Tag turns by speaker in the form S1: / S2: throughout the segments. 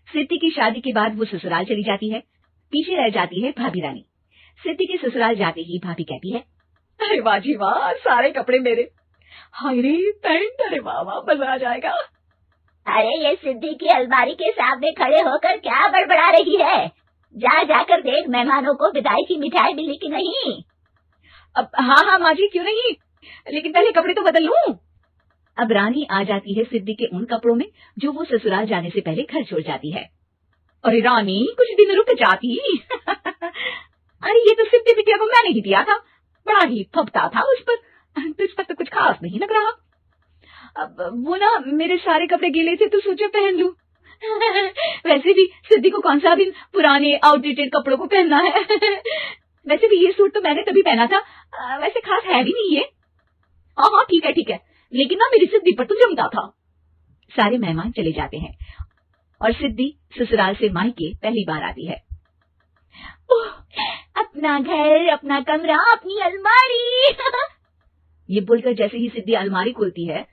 S1: सिद्धि की शादी के बाद वो ससुराल चली जाती है। पीछे रह जाती है भाभी रानी। सिद्धि के ससुराल जाते ही भाभी कहती है, अरे वाह जी वाह, सारे कपड़े मेरे। हाय रे पैंट, अरे वाह वाह, मजा आ जाएगा।
S2: अरे ये सिद्धि की अलमारी के सामने खड़े होकर क्या बड़बड़ा रही है? जाकर देख मेहमानों को विदाई की मिठाई मिली कि नहीं।
S1: अब हाँ हाँ माँ जी, क्यों नहीं, लेकिन पहले कपड़े तो बदल लूं। अब रानी आ जाती है सिद्धि के उन कपड़ों में जो वो ससुराल जाने से पहले घर छोड़ जाती है। अरे रानी, कुछ दिन रुक जाती। अरे ये तो सिद्धि बिटिया को मैंने ही दिया था, बड़ा ही फबता था उस पर, तुझ पर तो कुछ खास नहीं लग रहा। अब वो ना मेरे सारे कपड़े गीले थे तो सोचा पहन लूं। वैसे भी सिद्धि को कौन सा दिन पुराने आउटडेटेड कपड़ों को पहनना है। वैसे भी ये सूट तो मैंने तभी पहना था, वैसे खास है भी नहीं ये। हाँ हाँ ठीक है, लेकिन ना मेरी सिद्धि पर तो जमता था। सारे मेहमान चले जाते हैं और सिद्धि ससुराल से मायके पहली बार आती है।
S2: ओह, अपना घर, अपना कमरा, अपनी अलमारी।
S1: ये बोलकर जैसे ही सिद्धि अलमारी खोलती है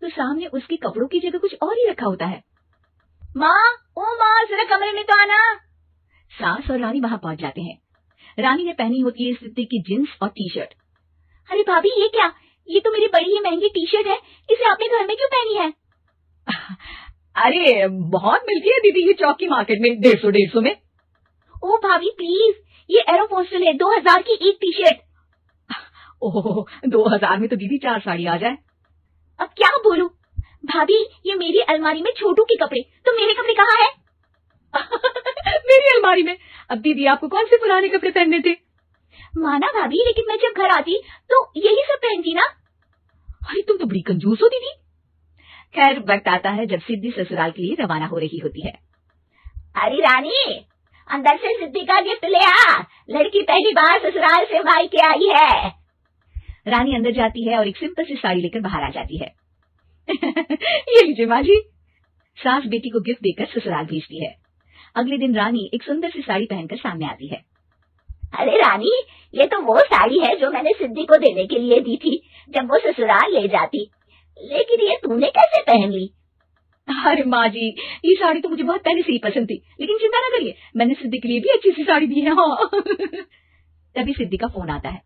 S1: तो सामने उसके कपड़ों की जगह कुछ और ही रखा होता है।
S2: माँ, ओ माँ, जरा कमरे में तो आना।
S1: सास और रानी वहां पहुंच जाते हैं। रानी ने पहनी होती है सिद्धि की जींस और टी शर्ट।
S2: अरे भाभी, ये क्या? ये तो मेरी बड़ी ही महंगी टी शर्ट है, इसे आपने घर में क्यों पहनी है?
S1: अरे बहुत मिलती है दीदी ये चौक की मार्केट में, 150 में।
S2: ओ भाभी प्लीज, ये एरोपोस्टल है, 2000 की एक टी शर्ट।
S1: ओह, 2000 में तो दीदी 4 साड़ी आ जाए।
S2: अब क्या बोलूं? भाभी, ये मेरी अलमारी में छोटू के कपड़े, तो मेरे कपड़े कहाँ हैं?
S1: मेरी अलमारी में? अब दीदी आपको कौन से पुराने कपड़े पहनने थे?
S2: माना भाभी, लेकिन मैं जब घर आती तो यही सब पहनती ना।
S1: अरे तुम तो बड़ी कंजूस हो दीदी। खैर वक्त आता है जब सिद्धि ससुराल के लिए रवाना हो रही होती है।
S2: अरे रानी, अंदर से सिद्धि का गिफ्ट ले आ, लड़की पहली बार ससुराल से मायके आई है।
S1: रानी अंदर जाती है और एक सिंपल सी साड़ी लेकर बाहर आ जाती है। ये लीजिए माँ जी। सास बेटी को गिफ्ट देकर ससुराल भेजती है। अगले दिन रानी एक सुंदर सी साड़ी पहनकर सामने आती है।
S2: अरे रानी, ये तो वो साड़ी है जो मैंने सिद्धि को देने के लिए दी थी जब वो ससुराल ले जाती, लेकिन ये तूने कैसे पहन ली?
S1: अरे माँ जी, ये साड़ी तो मुझे बहुत पहले से ही पसंद थी, लेकिन चिंता न करिए, मैंने सिद्धि के लिए भी अच्छी सी साड़ी दी है। हाँ। तभी सिद्धि का फोन आता है।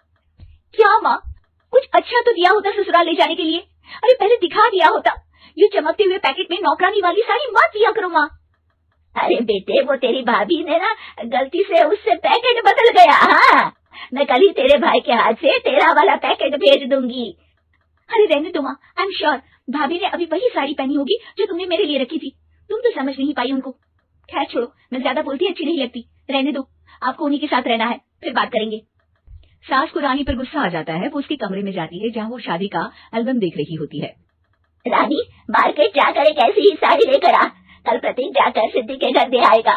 S2: क्या माँ, कुछ अच्छा तो दिया होता ससुराल ले जाने के लिए, अरे पहले दिखा दिया होता। ये चमकते हुए पैकेट में नौकरानी वाली साड़ी मत दिया करो माँ। अरे बेटे, वो तेरी भाभी ने ना गलती से उससे पैकेट बदल गया। हाँ, मैं कल ही तेरे भाई के हाथ से तेरा वाला पैकेट भेज दूंगी। अरे रहने दो माँ, आई एम श्योर भाभी ने अभी वही साड़ी पहनी होगी जो तुमने मेरे लिए रखी थी, तुम तो समझ नहीं पाई उनको। खैर छोड़ो, मैं ज्यादा बोलती अच्छी नहीं लगती, रहने दो, आपको उन्हीं के साथ रहना है, फिर बात करेंगे।
S1: सास को रानी पर गुस्सा आ जाता है। वो उसके कमरे में जाती है जहाँ वो शादी का एल्बम देख रही होती है।
S2: रानी, मार्केट जाकर एक ऐसी ही साड़ी लेकर आ, कल प्रतीक जाकर सिद्धि के घर दे आएगा।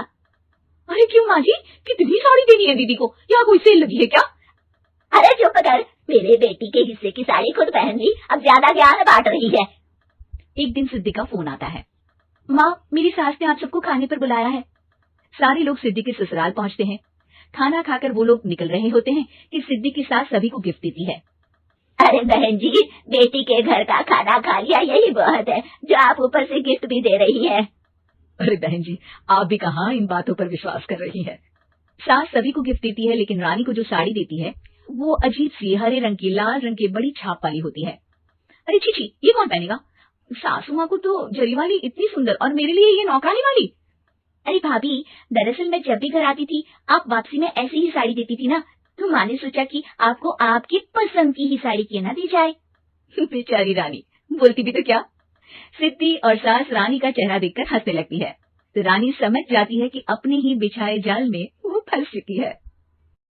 S1: अरे क्यों माँ जी, कितनी साड़ी देनी है दीदी को, यहाँ कोई सेल लगी है क्या?
S2: अरे चुप कर, मेरे बेटी के हिस्से की साड़ी खुद पहन ली, अब ज्यादा ज्ञान बांट रही है।
S1: एक दिन सिद्धि का फोन आता है। माँ, मेरी सास ने आप सबको खाने पर बुलाया है। सारे लोग सिद्धि के ससुराल पहुँचते हैं। खाना खाकर वो लोग निकल रहे होते हैं कि सिद्धि की सास सभी को गिफ्ट देती है।
S2: अरे बहन जी, बेटी के घर का खाना खा लिया, यही बहुत है जो आप ऊपर से गिफ्ट भी दे रही है।
S1: अरे बहन जी, आप भी कहाँ इन बातों पर विश्वास कर रही है। सास सभी को गिफ्ट देती है, लेकिन रानी को जो साड़ी देती है वो अजीब सी हरे रंग की, लाल रंग की बड़ी छाप वाली होती है। अरे छी, ये कौन पहनेगा? सासू माँ को तो जरी वाली इतनी सुंदर, और मेरे लिए ये नौकरानी वाली।
S2: अरे भाभी, दरअसल मैं जब भी घर आती थी आप वापसी में ऐसी ही साड़ी देती थी ना, तो माँ ने सोचा कि आपको आपकी पसंद की ही साड़ी क्यों ना दी जाए।
S1: बेचारी रानी, बोलती भी तो क्या। सिद्धि और सास रानी का चेहरा देखकर हंसने लगती है, तो रानी समझ जाती है कि अपने ही बिछाए जाल में वो फंस चुकी है।